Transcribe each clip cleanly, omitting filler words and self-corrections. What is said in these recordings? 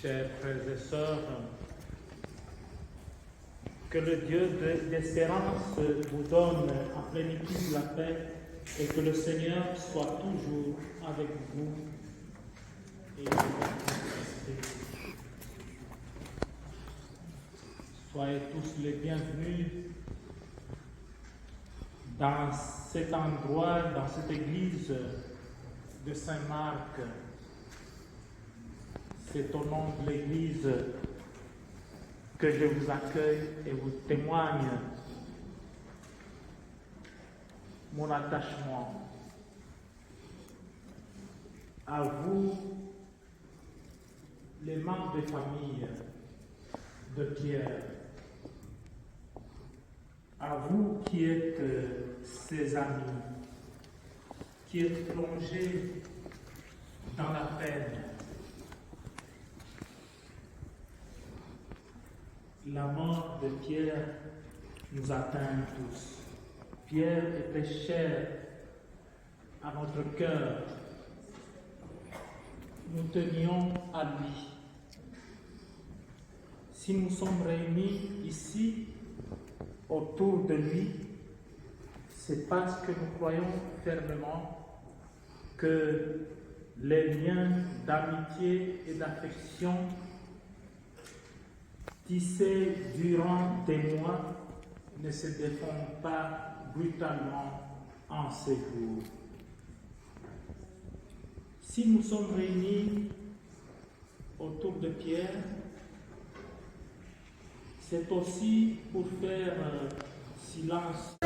Chers frères et sœurs, que le Dieu d'espérance vous donne en plénitude la paix et que le Seigneur soit toujours avec vous et avec votre esprit. Soyez tous les bienvenus dans cet endroit, dans cette église de Saint-Marc. C'est au nom de l'église que je vous accueille et vous témoigne mon attachement à vous, les membres de famille de Pierre, à vous qui êtes ses amis, qui êtes plongés dans la peine. La mort de Pierre nous atteint tous. Pierre était cher à notre cœur. Nous tenions à lui. Si nous sommes réunis ici autour de lui, c'est parce que nous croyons fermement que les liens d'amitié et d'affection tissés durant des mois ne se défont pas brutalement en ces jours. Si nous sommes réunis autour de Pierre, c'est aussi pour faire silence.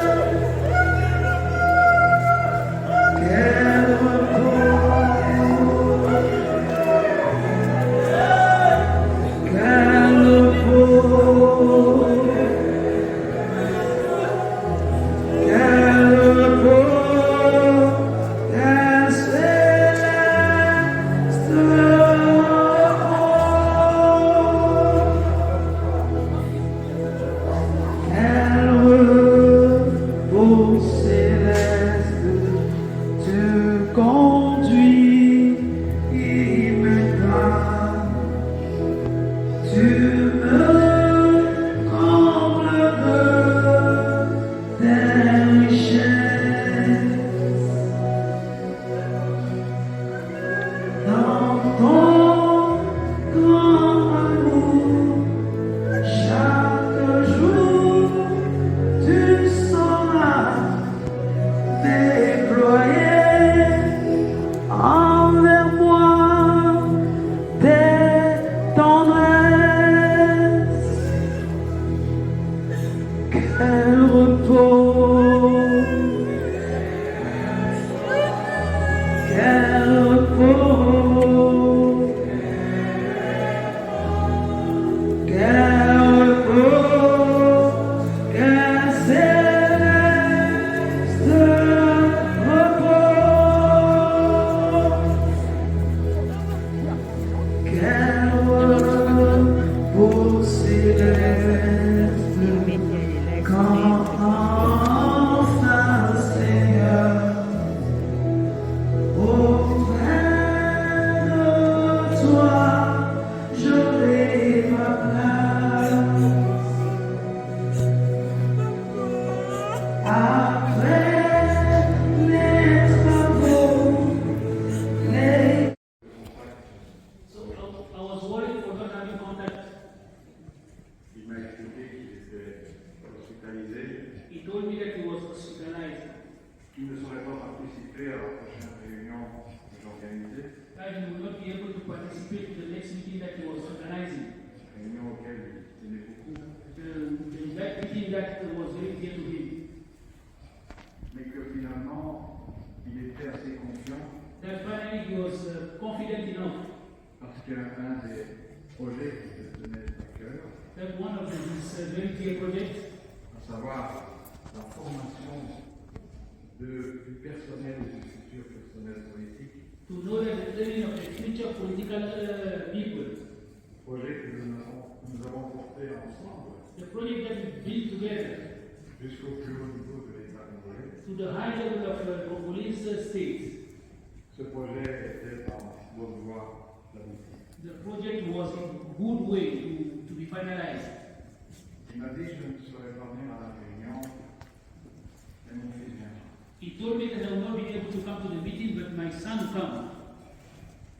Mais que finalement, il était assez confiant. That finally he was confident enough. Parce qu'un des projets qui te tenait à cœur, That one of his very dear projects, à savoir la formation du personnel et du futur personnel politique, to know that the training of the future political people, projet que nous avons porté ensemble the project that we built together jusqu'au plus haut niveau de l'État congolais. to the high level of Congolese state. Ce projet était en bonne voie d'aboutir. the project was in a good way to be finalized. Il m'a dit que je ne serais pas venu à la réunion, mais mon fils viendra. He told me that I will not be able to come to the meeting, but my son will come.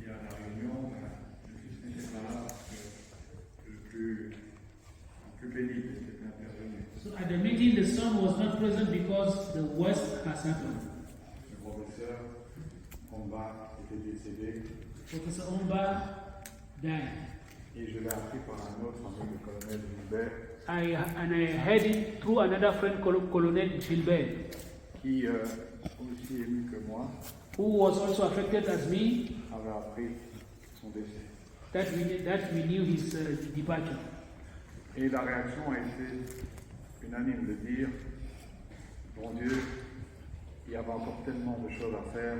Et à la réunion, le fils n'était pas là parce que le plus pénible était intervenu. So at the meeting, the son was not present because the worst has happened. Le professeur Omba était décédé Professor Omba died. et je l'ai appris par un autre ami, le colonel Gilbert, I heard it through another friend, Colonel Gilbert, qui, aussi ému que moi, who was also affected as me, avait appris son décès. that we knew his departure. Et la réaction a été unanime de dire, bon Dieu, il y avait encore tellement de choses à faire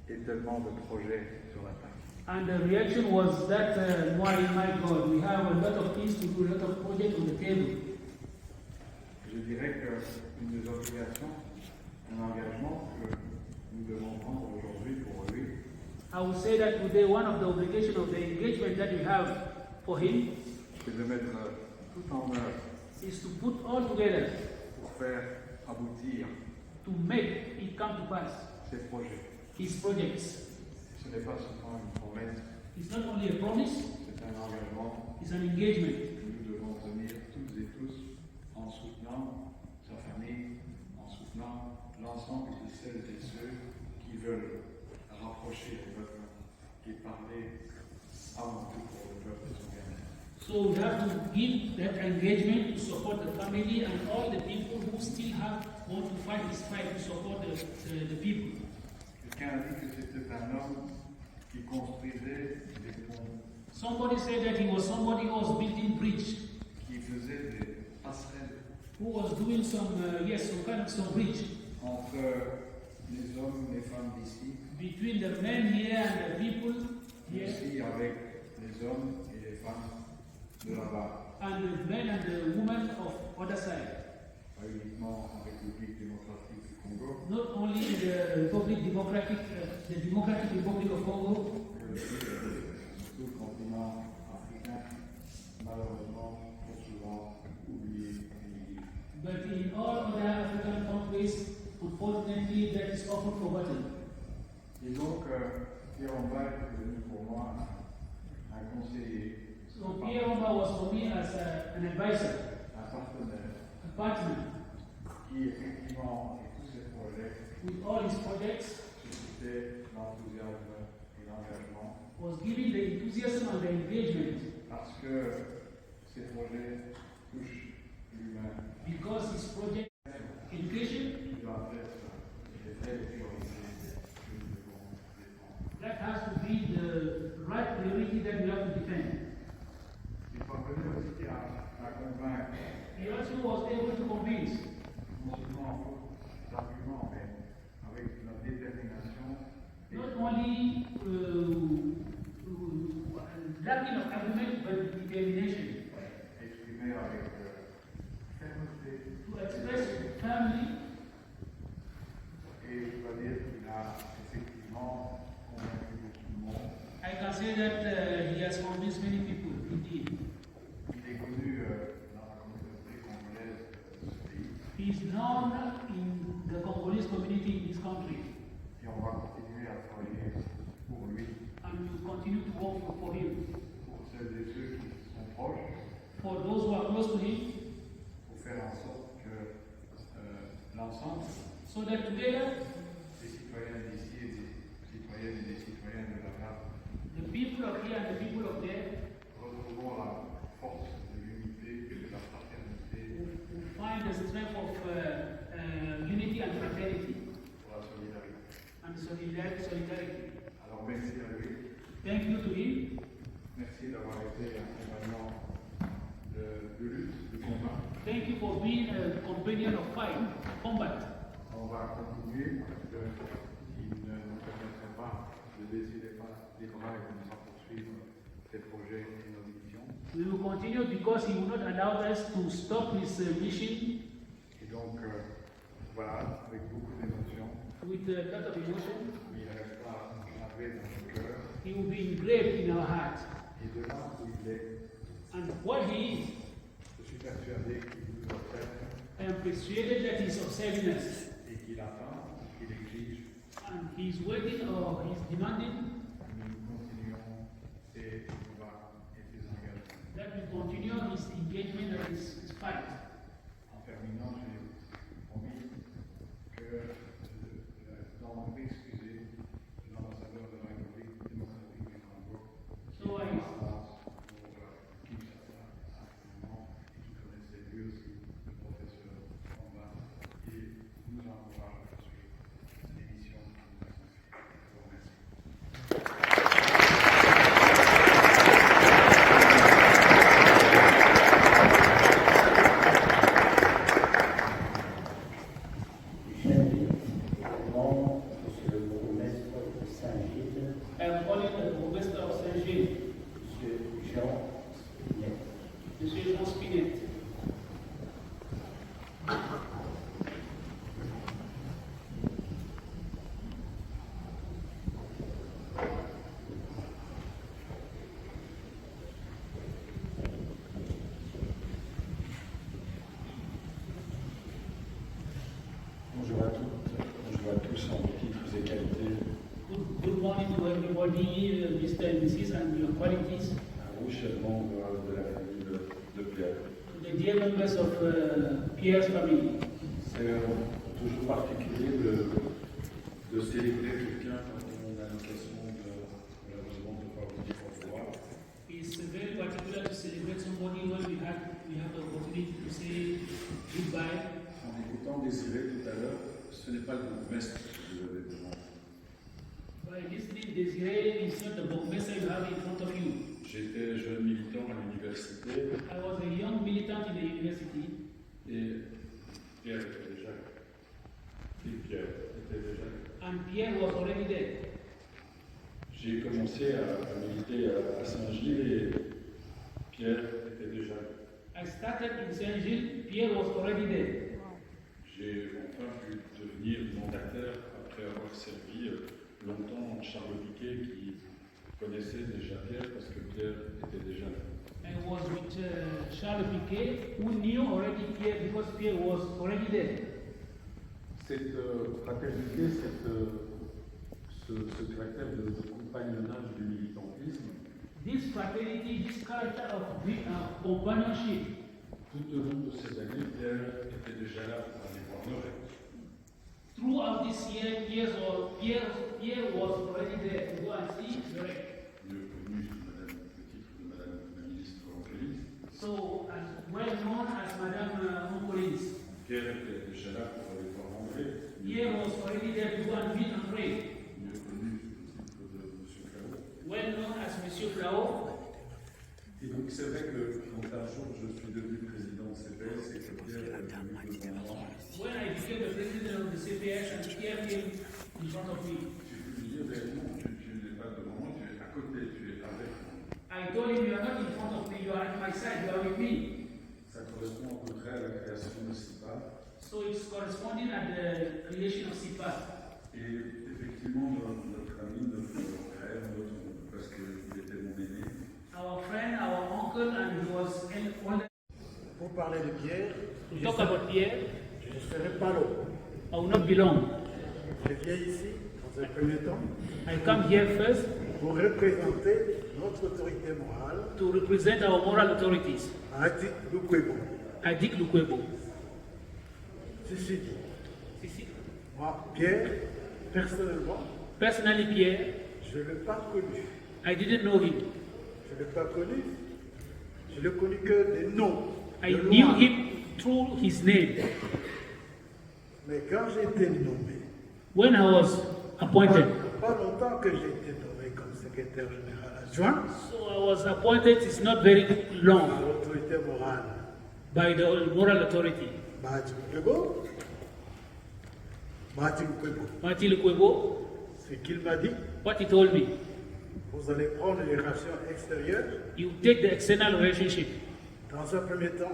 et tellement de projets sur la table. And the reaction was that, my God, we have a lot of things to do, a lot of projects on the table. Je dirais qu'une des obligations, un engagement que nous devons prendre aujourd'hui pour lui, I would say that today one of the obligations of the engagement that we have for him c'est de mettre tout en œuvre is to put all together pour faire aboutir to make it come to pass ces projets. his projects. Ce n'est pas seulement une promesse, It's not only a promise, c'est un engagement it's an engagement que nous devons tenir toutes et tous en soutenant sa famille, en soutenant l'ensemble de celles et ceux qui veulent rapprocher le peuple et parler avant tout pour le peuple de son bien-être. So we have to give that engagement to support the family and all the people who still want to fight this fight to support the people. Quelqu'un a dit que c'était un homme qui construisait des ponts, Somebody said that he was somebody who was building bridge, qui faisait des passerelles who was doing some bridge entre les hommes et les femmes d'ici, between the men here and the people mais here, aussi avec les hommes et les femmes de là-bas, and the men and the women of other side. pas uniquement en République démocratique du Congo, Not only the Democratic Republic of Congo, mais aussi sur tout le continent africain, malheureusement trop souvent oublié et négligé. but in all other African countries, unfortunately, that is often forgotten. Et donc, Pierre Omba est devenu pour moi un conseiller, So Pierre Omba was for me as an advisor, un partenaire, a partner qui effectivement, avec tous ces projets, with all his projects, suscitait l'enthousiasme et l'engagement, was giving the enthusiasm and the engagement parce que ces projets touchent l'humain. because his project, education, Qui doivent être les vraies priorités que nous devons défendre. that has to be the right priority that we have to defend. Il est parvenu aussi à convaincre, He also was able to convince, non seulement en faute d'arguments, mais avec la détermination et not only lacking of argument, but determination exprimée avec fermeté. to express family. Et je dois dire qu'il a effectivement convaincu beaucoup de monde. I can say that he has convinced many people, indeed. Il est connu dans la communauté congolaise de ce pays. He is known in the Congolese community in this country, Et on va continuer à travailler pour lui, and we will continue to work for him. pour celles et ceux qui sont proches, For those who are close to him, pour faire en sorte que l'ensemble so that together, des citoyens d'ici et des citoyennes et des citoyens de là-bas the people of here and the people of there retrouvons la force de l'unité et de la fraternité will find the strength of unity and fraternity pour la solidarité. and solidarity. Alors merci à lui, Thank you to him. merci d'avoir été un compagnon de lutte, de combat. Thank you for being a companion of fight, combat. On va continuer parce qu'il ne nous permettrait pas de décider pas des bras et comme ça poursuivre ses projets et nos visions. We will continue because he will not allow us to stop his mission Et donc, voilà, avec beaucoup d'émotion, with a lot of emotion. il restera gravé dans nos cœurs He will be engraved in our heart. Et de là où il est, and what he is. je suis persuadé qu'il nous observe I am persuaded that he is observing us, et qu'il attend, qu'il exige and he is waiting or he is demanding que nous continuions ses combats et ses engagements. that we continue his engagement and his fight. En terminant, j'ai promis que d'en m'excuser l'ambassadeur de la République démocratique du Congo So I, pour Kinshasa à ce moment et qui connaissait lui aussi le professeur Combat et nous encourage à suivre l'émission qui nous a confiée. Je vous remercie. Monsieur le bourgmestre de Saint-Gilles, I am calling the Burgomaster of Saint-Gilles, Monsieur Jean Spinet. Monsieur Jean Spinet. Bonjour à toutes, bonjour à tous en titres et qualités. Good morning to everybody, Mr. and Mrs. and your qualities, À vous, chers membres de la famille de Pierre. the dear members of Pierre's family. C'est toujours particulier de célébrer quelqu'un quand on a l'occasion malheureusement de ne pas vous dire au revoir. It's very particular to celebrate somebody when we have the opportunity to say goodbye. En écoutant Désiré tout à l'heure, ce n'est pas le bourgmestre que vous avez devant vous. By listening, Desiree is not the Burgomaster you have in front of you. J'étais jeune militant à l'université I was a young militant in the university, et Pierre était déjà. Et Pierre était déjà. and Pierre was already there. J'ai commencé à militer à Saint-Gilles et Pierre était déjà. I started in Saint-Gilles, Pierre was already there. J'ai enfin pu devenir mandataire après avoir servi longtemps Charles Piquet qui connaissait déjà Pierre parce que Pierre était déjà là. I was with Charles Piquet, who knew already Pierre because Pierre was already there. Cette fraternité, ce caractère de compagnonnage du militantisme, This fraternity, this character of companionship, tout au long de ces années, Pierre était déjà là pour aller voir Lorette. throughout this year, Pierre was already there to go and see Lorette. Mieux connu sous le titre de Madame la ministre Angélis. So, as well known as Madame Oncolins. Pierre était déjà là pour aller voir André. Pierre was already there to go and meet and pray. Mieux connu sous le titre de M. Claude. Well known as Monsieur Flao. Et donc c'est vrai que quand un jour je suis devenu président de CPS et que Pierre est venu devant moi, When I became the president of the CPS and Pierre came in front of me, j'ai pu lui dire, ben non, tu n'es pas devant moi, tu es à côté, tu es avec moi. I told him, you are not in front of me, you are at my side, you are with me. Ça correspond à peu près à la création de CIPA. So it's corresponding at the creation of SIPA. Et effectivement, notre ami, notre frère, parce qu'il était mon aîné, Our friend, our uncle, and he was older. Pour parler de Pierre, To talk about Pierre, je ne serai pas long. I will not belong. Je viens ici, dans un premier temps, I come here first pour représenter notre autorité morale to represent our moral authorities. à Ati Lukwebo. Adik Lukwebo. Ceci dit, moi, Pierre, personnellement, Personally, Pierre, je ne l'ai pas connu. I didn't know him. Je ne l'ai pas connu. Je l'ai connu que des noms. I de knew loin. him through his name. Mais quand j'ai été nommé, When I was appointed, pas longtemps que j'ai été nommé comme secrétaire général adjoint so I was appointed, it's not very à long, l'autorité morale by the moral authority. Ati Lukwebo. Martin Lukwebo, Ce qu'il m'a dit, what he told me, vous allez prendre les relations extérieures. you take the external relationship. Dans un premier temps,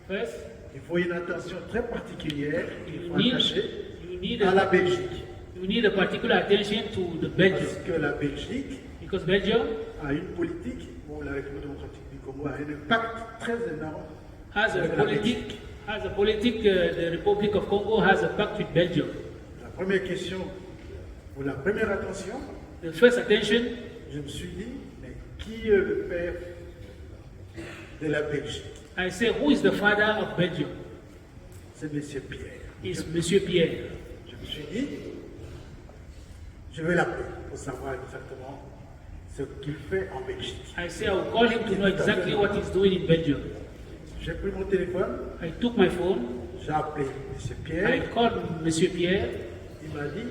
First, il faut une attention très particulière qu'il you faut need, attacher you need, à la a, Belgique. you need a particular attention to the Belgium, Parce que la Belgique because Belgium a une politique pour la République démocratique du Congo a un impact très énorme. As a politic, the Republic of Congo has a pact with Belgium. La première question, pour la première attention, The first attention, je me suis dit, mais qui est le père de la Belgique? I say, who is the father of Belgium? C'est M. Pierre. It's Monsieur Pierre. Je me suis dit, je vais l'appeler pour savoir exactement ce qu'il fait en Belgique. I say, I will call him to know exactly what he's doing in Belgium. J'ai pris mon téléphone, I took my phone, j'ai appelé M. I Pierre, called Monsieur Pierre. il m'a dit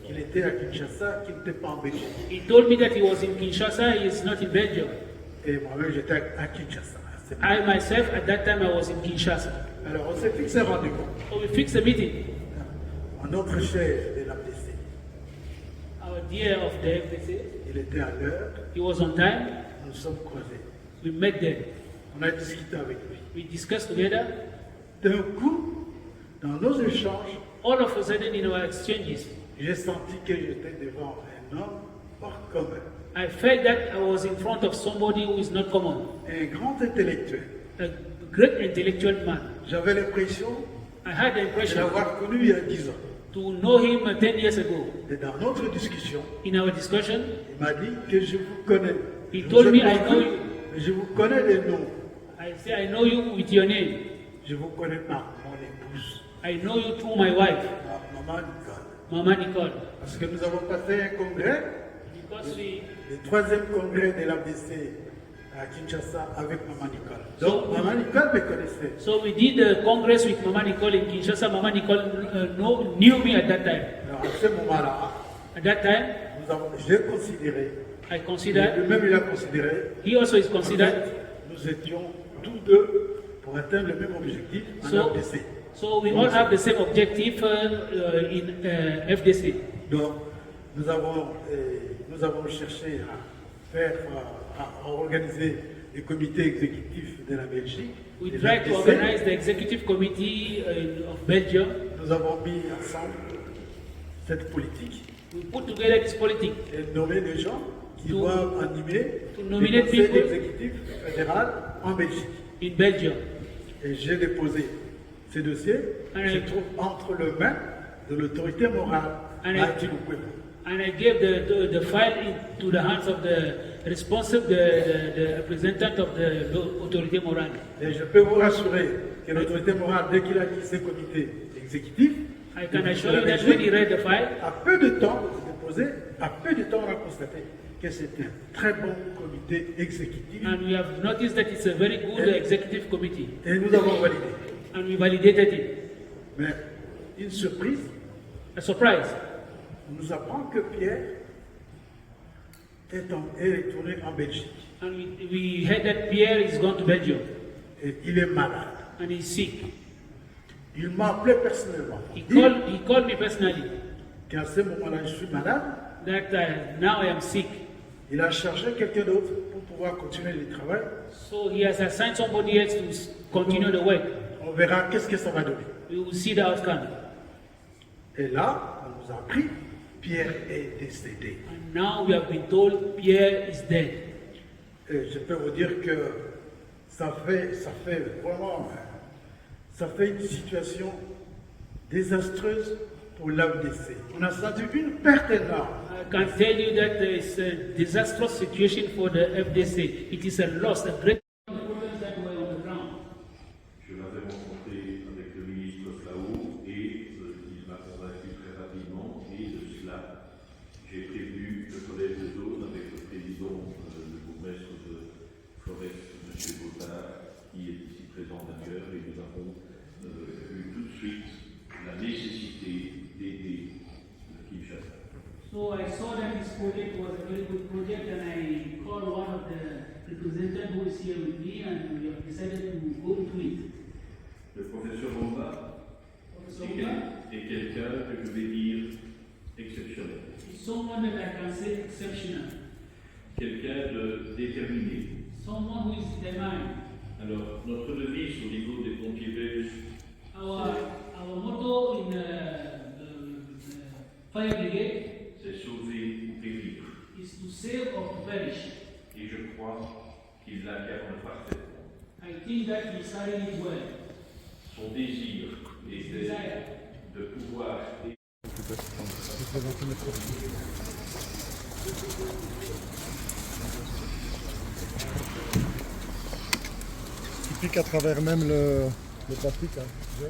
qu'il était à Kinshasa, qu'il n'était pas en Belgique. He told me that he was in Kinshasa, he is not in Belgium. Et moi-même, j'étais à Kinshasa. I myself, at that time, I was in Kinshasa. Alors, on s'est fixé un rendez-vous. So we fixed a meeting. Notre chef de l'APC, Our dear of the FDC, il était à l'heure, he was on time. nous nous sommes croisés. We met there. On a discuté avec lui. We discussed together. D'un coup, dans nos échanges, All of a sudden, in our exchanges, j'ai senti que j'étais devant un homme hors commun, I felt that I was in front of somebody who is not common, un grand intellectuel. a great intellectual man. J'avais l'impression I had the de impression l'avoir connu il y a 10 ans. to know him 10 years ago. Et dans notre discussion, In our discussion, il m'a dit que je vous connais. He Je told vous ai me, pas I know vu, you. mais je vous connais les noms. I say, I know you with your name. Je vous connais par mon épouse, I know you through my wife, maman Nicole. Mama Nicole. Parce que nous avons passé un congrès, Because we, le 3e congrès de l'ABC à Kinshasa avec maman Nicole. Donc, maman Nicole me connaissait. so we did a congress with Mama Nicole in Kinshasa. Mama Nicole knew me at that time. Alors, à ce moment-là, At that time, j'ai considéré, I et considered, lui-même il a considéré, he also is en considered. fait, nous étions tous deux pour atteindre le même objectif en So, ABC. so we all have the same objective in FDC. Donc, nous avons cherché à faire, à organiser les comités exécutifs de la Belgique. We des tried to ABC. organize the executive committee of Belgium. Nous avons mis ensemble cette politique We put together this politics et nommé des gens qui To- doivent animer to le nominate conseil people. exécutif fédéral en Belgique. in Belgium. Et j'ai déposé ces dossiers, And je I- trouve entre les mains de l'autorité morale, And I- Martin Lukwebo. And I gave the file into the hands of the responsible, the representative of the autorité morale. Et je peux vous rassurer que l'autorité morale, dès qu'il a mis ses comités exécutifs, I can de assure la you that when he Belgique, read the file, à peu de temps de déposer, à peu de temps on a constaté que c'était un très bon comité exécutif and we have noticed that it's a very good executive committee, et nous avons validé. and we validated it. Mais une surprise, A surprise. on nous apprend que Pierre est retourné en Belgique And we heard that Pierre is gone to Belgium, et il est malade. and he's sick. Il m'a appelé personnellement pour He dire called me personally qu'à ce moment-là, je suis malade. that now I am sick. Il a chargé quelqu'un d'autre pour pouvoir continuer le travail. So he has assigned somebody else to continue the work. On verra qu'est-ce que ça va donner. We will see the outcome. Et là, on nous a appris, Pierre est décédé. And now we have been told Pierre is dead. Et je peux vous dire que ça fait vraiment, ça fait une situation désastreuse pour l'AFDC. On a senti une perte énorme. I can tell you that it's a disastrous situation for the FDC. It is a loss, a great problems that were on the ground. Je l'avais rencontré avec le ministre Flao et il m'a convaincu très rapidement. Et de cela, j'ai prévenu le collège de zone avec le président, le bourgmestre de Flores, M. Gautard, qui est ici présent d'ailleurs, et nous avons eu tout de suite la nécessité d'aider le Kinshasa. So I saw that this project was a very good project, and I called one of the representatives who is here with me, and we have decided to go into it. Le professeur Romba Professor Ouma est quelqu'un que je vais dire exceptionnel, is someone that I can say exceptional, quelqu'un de déterminé. someone who is determined. Alors, notre devise au niveau des pompiers belges, Our motto in fire brigade c'est sauver ou périr. is to save or to perish. Et je crois qu'il l'incarne parfaitement. I think that he started it well. Son désir His était desire. de pouvoir Il pique à travers même le plastique. Hein.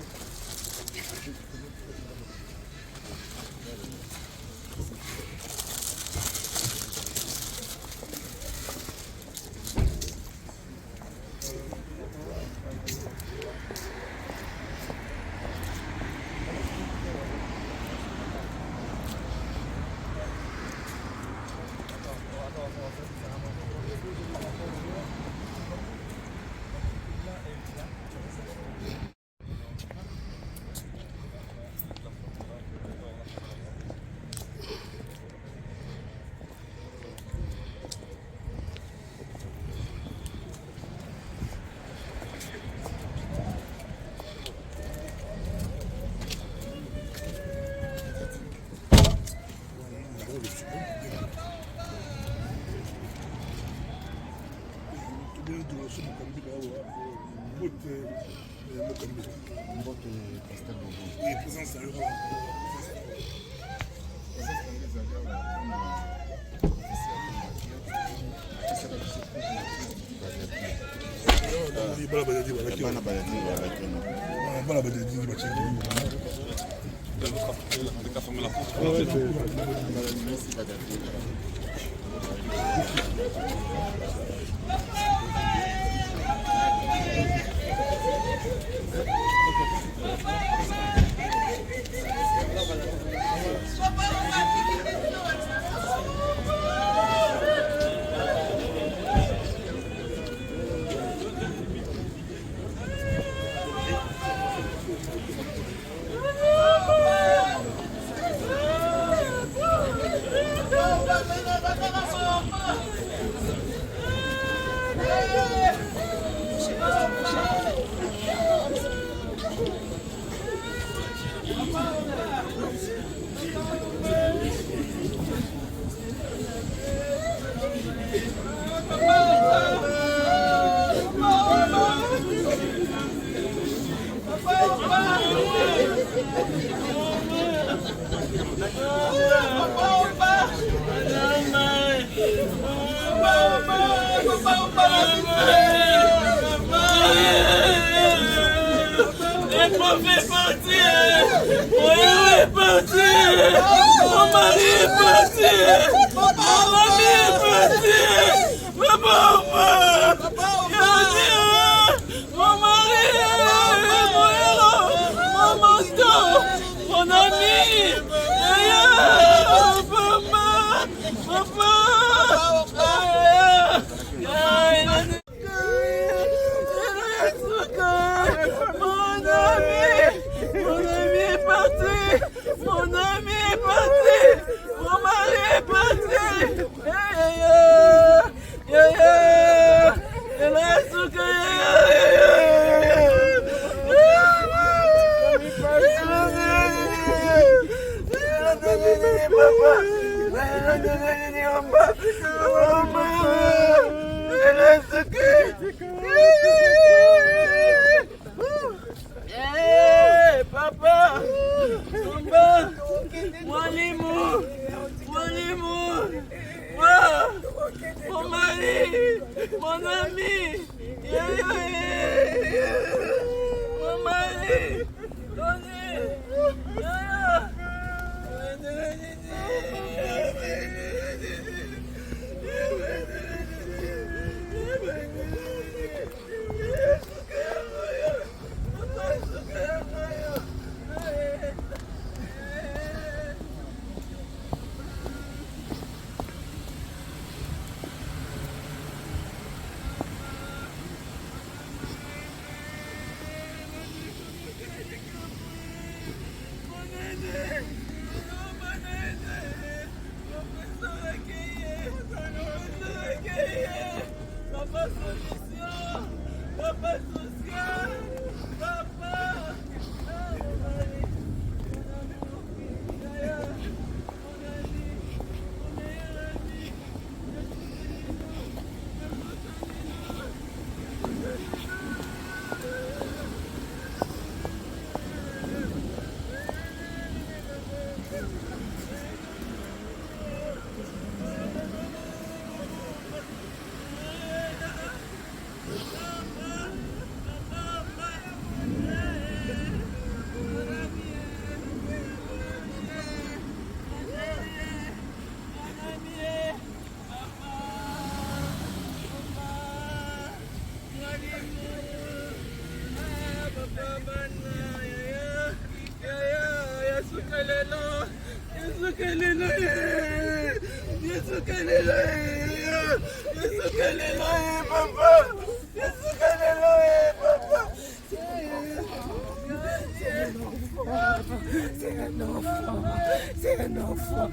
C'est un enfant.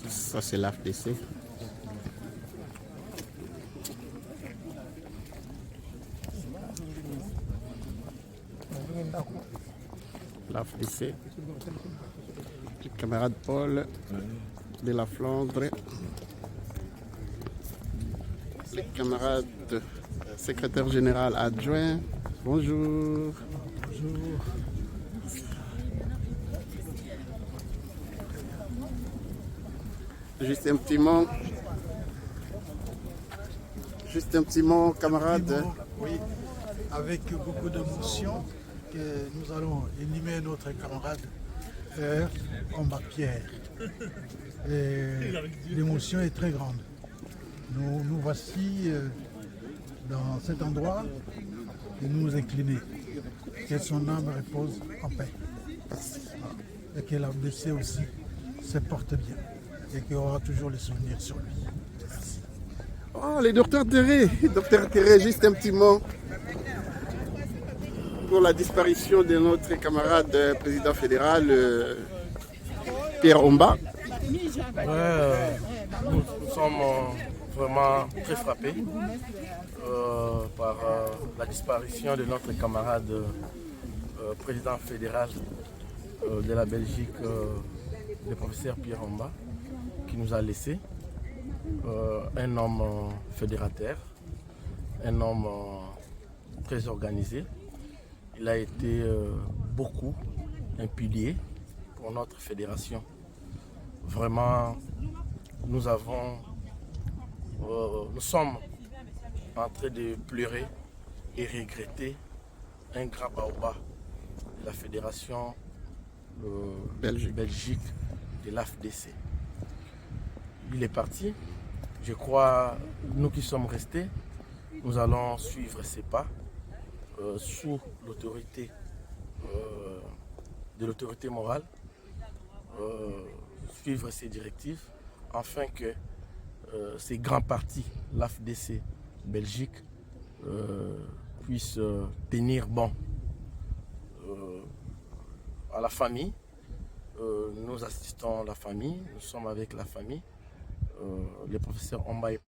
Ça, c'est l'AFDC. L'AFDC. Le camarade Paul de la Flandre. Le camarade secrétaire général adjoint. Bonjour. Bonjour. Juste un petit mot, camarade. Oui, avec beaucoup d'émotion, que nous allons inhumer notre camarade Omba Pierre. L'émotion est très grande. Nous voici dans cet endroit et nous incliner. Que son âme repose en paix. Et que l'AFDC aussi se porte bien. Et qu'il y aura toujours les souvenirs sur lui. Merci. Oh, les docteurs Terré. Docteur Terré, juste un petit mot pour la disparition de notre camarade président fédéral, Pierre Omba. Nous sommes vraiment très frappés par la disparition de notre camarade président fédéral de la Belgique, le professeur Pierre Omba, qui nous a laissé un homme fédérateur, un homme très organisé. Il a été beaucoup un pilier pour notre fédération. Vraiment, nous sommes en train de pleurer et regretter un grand baobab de la fédération Belgique de l'AFDC. Il est parti. Je crois, nous qui sommes restés, nous allons suivre ses pas sous l'autorité de l'autorité morale, suivre ses directives, afin que ces grands partis, l'AFDC Belgique, puissent tenir bon. À la famille, nous assistons la famille, nous sommes avec la famille. Le professeur Omba est